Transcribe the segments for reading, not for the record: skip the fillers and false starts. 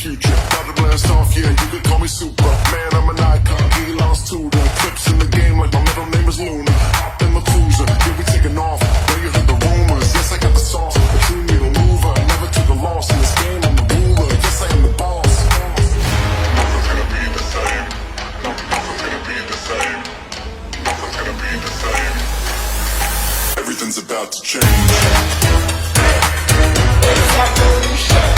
future. About to blast off, yeah, you can call me super. Man, I'm an icon, he lost to the clips in the game like my middle name is Luna. Hop in my cruiser, yeah, we taking off. Know you heard the rumors, yes, I got the sauce. A true needle mover, never took a loss in this game. I'm the ruler, yes, I am the boss. Nothing's gonna be the same. Nothing's gonna be the same. Nothing's gonna be the same. Everything's about to change. It's evolution.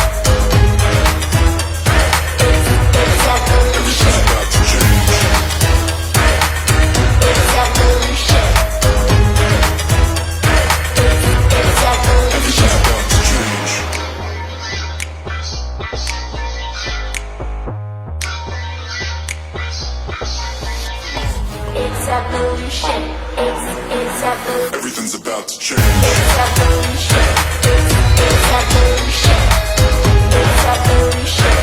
Everything's about to change. It's evolution. Everything's about to change. It's evolution. It's evolution. Everything's about to change. It's evolution. It's evolution. It's evolution.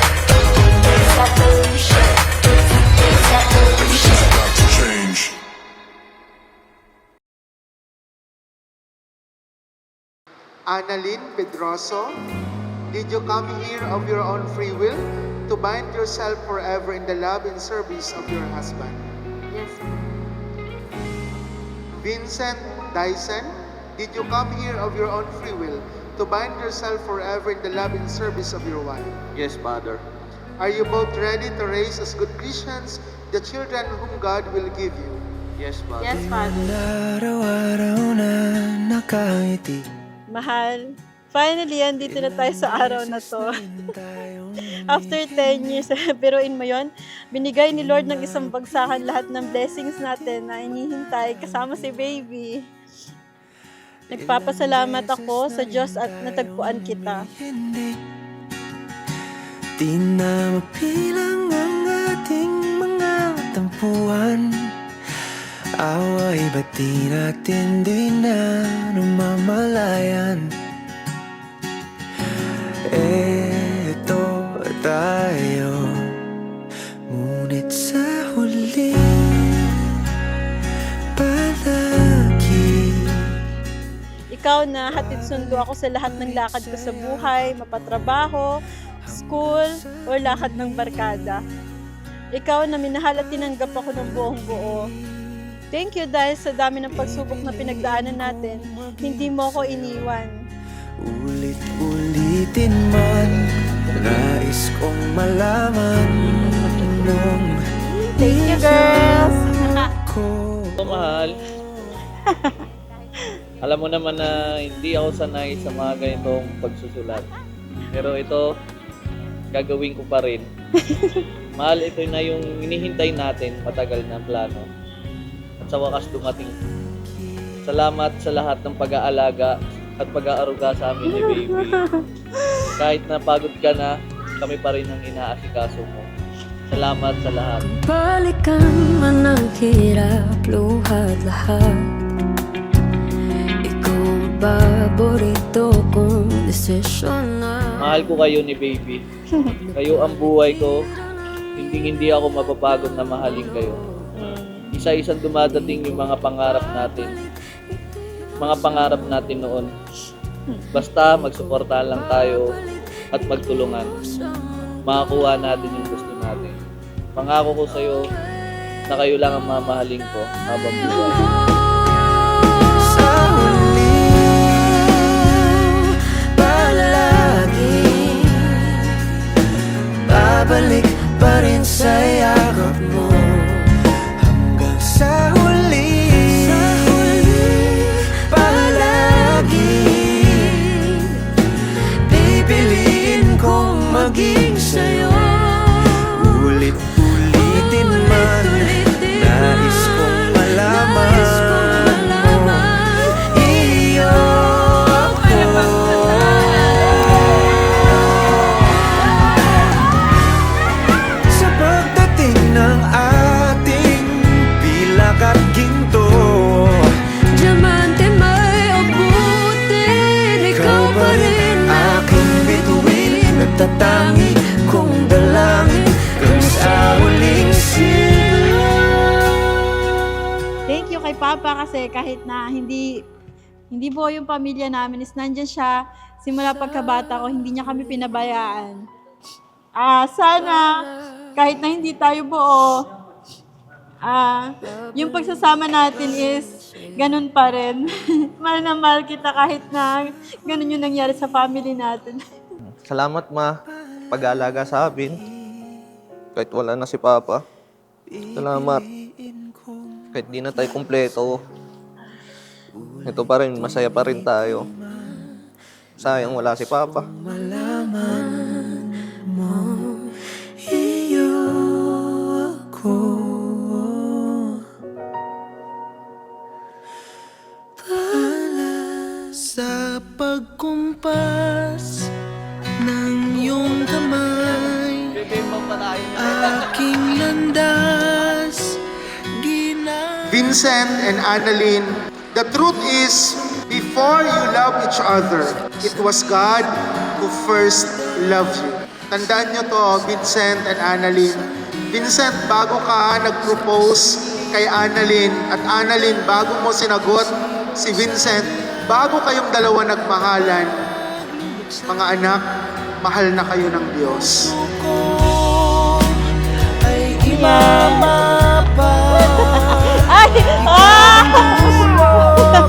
It's evolution. It's evolution. Everything's about to change. Annalyn Pedroso, did you come here of your own free will to bind yourself forever in the love and service of your husband? Yes. Vincent Dyson, did you come here of your own free will to bind yourself forever in the love and service of your wife? Yes, Father. Are you both ready to raise as good Christians the children whom God will give you? Yes, Father. Yes, Father. Araw-araw na nakaiti. Mahal, finally, andito na tayo sa araw na to. After 10 years, biruin mo yon, binigay ni Lord ng isang bagsakan lahat ng blessings natin na inihintay kasama si baby. Nagpapasalamat ako sa Diyos at natagpuan kita. Di na mapilang ang ating mga tampuan. Away ba't di natin di na namamalayan? Eto tayo, ngunit sa huli palagi. Ikaw na hatid sundo ako sa lahat ng lakad ko sa buhay, mapatrabaho, school, o lakad ng barkada. Ikaw na minahal at tinanggap ako ng buong buo. Thank you dahil sa dami ng pagsubok na pinagdaanan natin, hindi mo ko iniwan. Ulit-ulitin man, nais kong malaman nung Thank you, girls! ko. Ito, mahal. Alam mo naman na hindi ako sanay sa mga ganitong pagsusulat. Pero ito, gagawin ko pa rin. Mahal, ito na yung hinihintay natin, matagal na plano. At sa wakas dumating. Salamat sa lahat ng pag-aalaga at pag-aaruga sa amin ni baby. Kahit napagod ka na, kami pa rin ang inaasikaso mo. Salamat sa lahat. Balikan man ang hirap, luhat lahat. Ikaw ang paborito kong desisyon na. Mahal ko kayo ni baby. Kayo ang buhay ko. Hindi ako mapapagod na mahalin kayo. Isa-isang dumadating yung mga pangarap natin. Mga pangarap natin noon. Basta magsuportahan lang tayo at magtulungan. Makakuha natin yung gusto natin. Pangako ko sa'yo na kayo lang ang mamahalin ko habang buhay. Sa huli palagi babalik pa rin sa yakap mo. Hanggang sa huli palagi pipiliin kong maging sa'yo. Ulit-ulitin man, nais kong malaman mo, iyo ako. Sa pagdating ng ating pilak at ginto, Diamante may abutin, ikaw pa rin aking bituin, nagtatangi kong dalangin kung sa huling sigla. Thank you kay Papa kasi kahit na hindi buo yung pamilya namin is nandyan siya. Simula pagkabata ko, hindi niya kami pinabayaan. Sana, kahit na hindi tayo buo, yung pagsasama natin is ganun pa rin. Mahal na mahal kita kahit na ganun yung nangyari sa family natin. Salamat, Ma. Pag-aalaga sa amin. Kahit wala na si Papa. Salamat. Kahit di na tayo kumpleto. Ito pa rin, masaya pa rin tayo. Sayang wala si Papa. Malaman mo, iyo ako. Pala sa pagkumpas ng iyong kamay, aking landas, Vincent and Annalyn, the truth is, before you love each other, it was God who first loved you. Tandaan nyo to, Vincent and Annalyn. Vincent, bago ka nag-propose kay Annalyn, at Annalyn, bago mo sinagot si Vincent, bago kayong dalawa nagmahalan, mga anak, mahal na kayo ng Diyos. ko ay imamapa.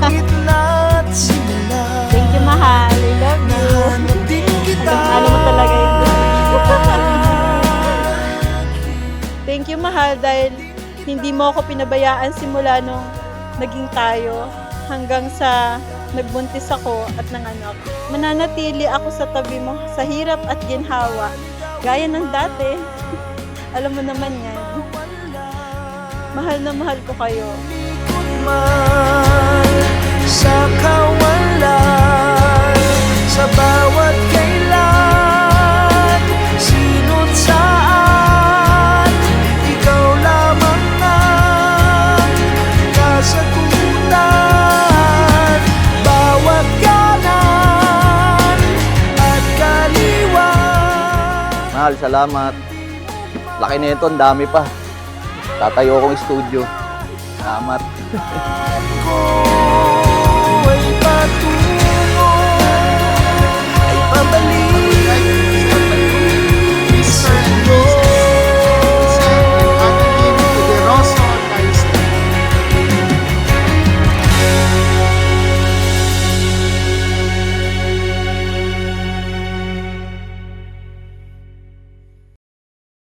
Gitna't simula, Thank you, mahal. I love you. hanap din kita. Alam mo talaga yun. Thank you, mahal, dahil hindi mo ako pinabayaan simula nung naging tayo hanggang sa nagbuntis ako at nanganak. Mananatili ako sa tabi mo sa hirap at ginhawa, gaya ng dati. Alam mo naman yan. Mahal na mahal ko kayo. Man sa kawalan, sa bawat kailan, sino't saan, ikaw lamang ang kasagutan. Bawat kanan at kaliwa. Mahal, salamat. Laki na ito, ang dami pa. Tatayo akong studio. Salamat. Ko